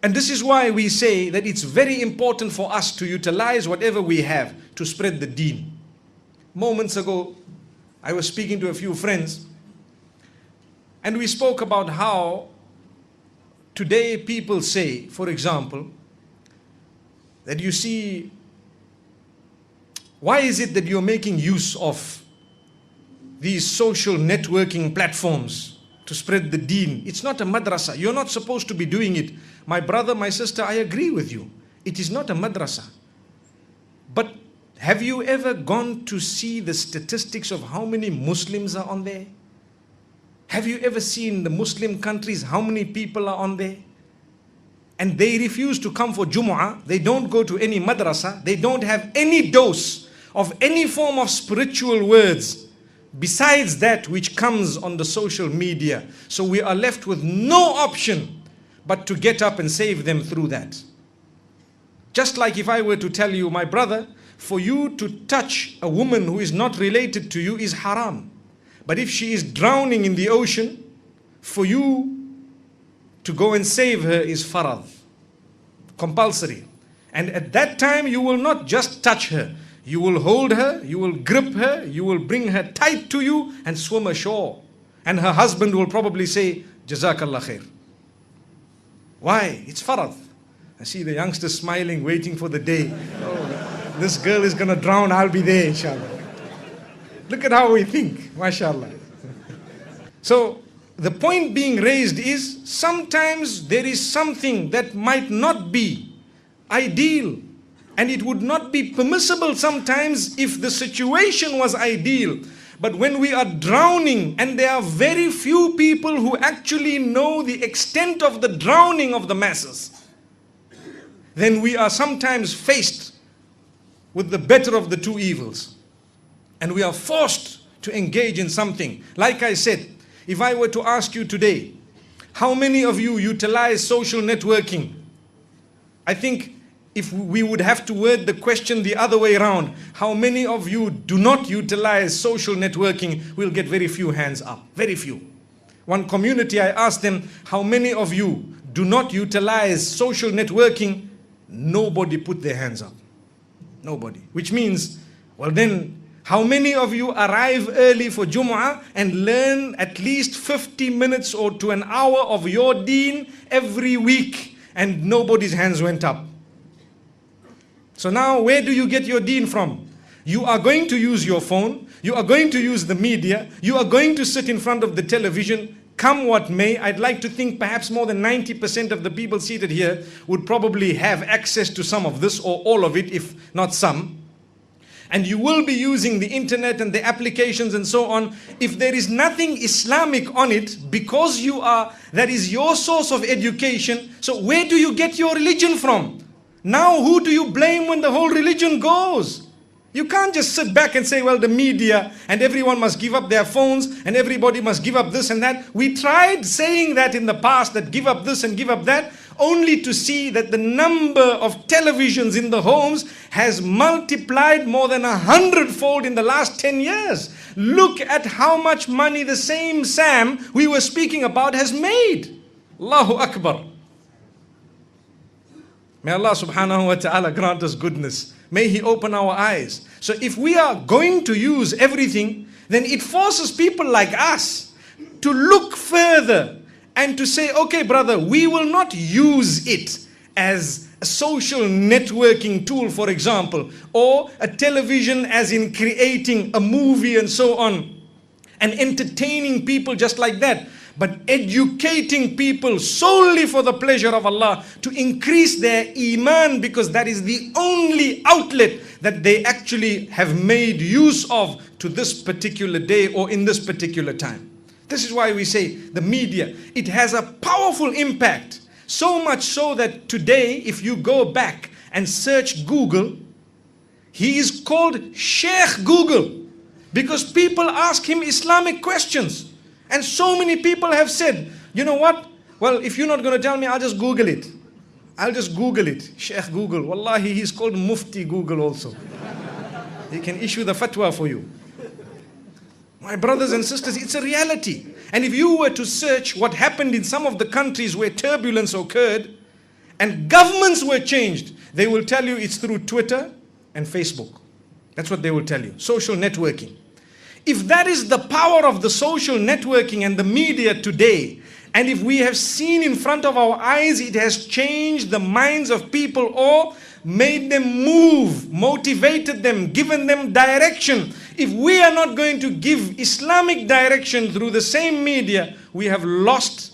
And this is why we say that it's very important for us to utilize whatever we have to spread the deen. Moments ago, I was speaking to a few friends, and we spoke about how today people say, for example, that you see, why is it that you're making use of these social networking platforms to spread the deen? It's not a madrasa. You're not supposed to be doing it. My brother, my sister, I agree with you. It is not a madrasa. But have you ever gone to see the statistics of how many Muslims are on there? Have you ever seen the Muslim countries, how many people are on there? And they refuse to come for Jumu'ah. They don't go to any madrasa. They don't have any dose of any form of spiritual words besides that which comes on the social media. So we are left with no option but to get up and save them through that. Just like if I were to tell you, my brother, for you to touch a woman who is not related to you is haram. But if she is drowning in the ocean, for you to go and save her is farad, compulsory. And at that time you will not just touch her. You will hold her, you will grip her, you will bring her tight to you and swim ashore. And her husband will probably say, Jazakallah khair. Why? It's farad. I see the youngsters smiling, waiting for the day. Oh, this girl is going to drown, I'll be there, inshallah. Look at how we think, mashallah. So, the point being raised is, sometimes there is something that might not be ideal. And it would not be permissible sometimes if the situation was ideal. But when we are drowning, and there are very few people who actually know the extent of the drowning of the masses, then we are sometimes faced with the better of the two evils. And we are forced to engage in something. Like I said, if I were to ask you today, how many of you utilize social networking? I think if we would have to word the question the other way around, how many of you do not utilize social networking, we'll get very few hands up, very few. One community, I asked them, how many of you do not utilize social networking? Nobody put their hands up. Nobody. Which means, well then, how many of you arrive early for Jumu'ah and learn at least 50 minutes or to an hour of your deen every week, and nobody's hands went up? So now, where do you get your deen from? You are going to use your phone, you are going to use the media, you are going to sit in front of the television, come what may. I'd like to think perhaps more than 90% of the people seated here would probably have access to some of this or all of it, if not some. And you will be using the internet and the applications and so on. If there is nothing Islamic on it, because that is your source of education, so where do you get your religion from? Now who do you blame when the whole religion goes? You can't just sit back and say, well, the media and everyone must give up their phones and everybody must give up this and that. We tried saying that in the past, that give up this and give up that, only to see that the number of televisions in the homes has multiplied more than 100-fold in the last 10 years. Look at how much money the same Sam we were speaking about has made. Allahu Akbar. May Allah subhanahu wa ta'ala grant us goodness. May He open our eyes. So if we are going to use everything, then it forces people like us to look further and to say, okay brother, we will not use it as a social networking tool, for example, or a television as in creating a movie and so on, and entertaining people just like that, but educating people solely for the pleasure of Allah, to increase their iman, because that is the only outlet that they actually have made use of to this particular day or in this particular time. This is why we say the media, it has a powerful impact. So much so that today, if you go back and search Google, he is called Sheikh Google, because people ask him Islamic questions. And so many people have said, you know what? Well, if you're not going to tell me, I'll just Google it. I'll just Google it. Sheikh Google. Wallahi, he's called Mufti Google also. He can issue the fatwa for you. My brothers and sisters, it's a reality. And if you were to search what happened in some of the countries where turbulence occurred, and governments were changed, they will tell you it's through Twitter and Facebook. That's what they will tell you. Social networking. If that is the power of the social networking and the media today, and if we have seen in front of our eyes, it has changed the minds of people or made them move, motivated them, given them direction. If we are not going to give Islamic direction through the same media, we have lost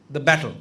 the battle.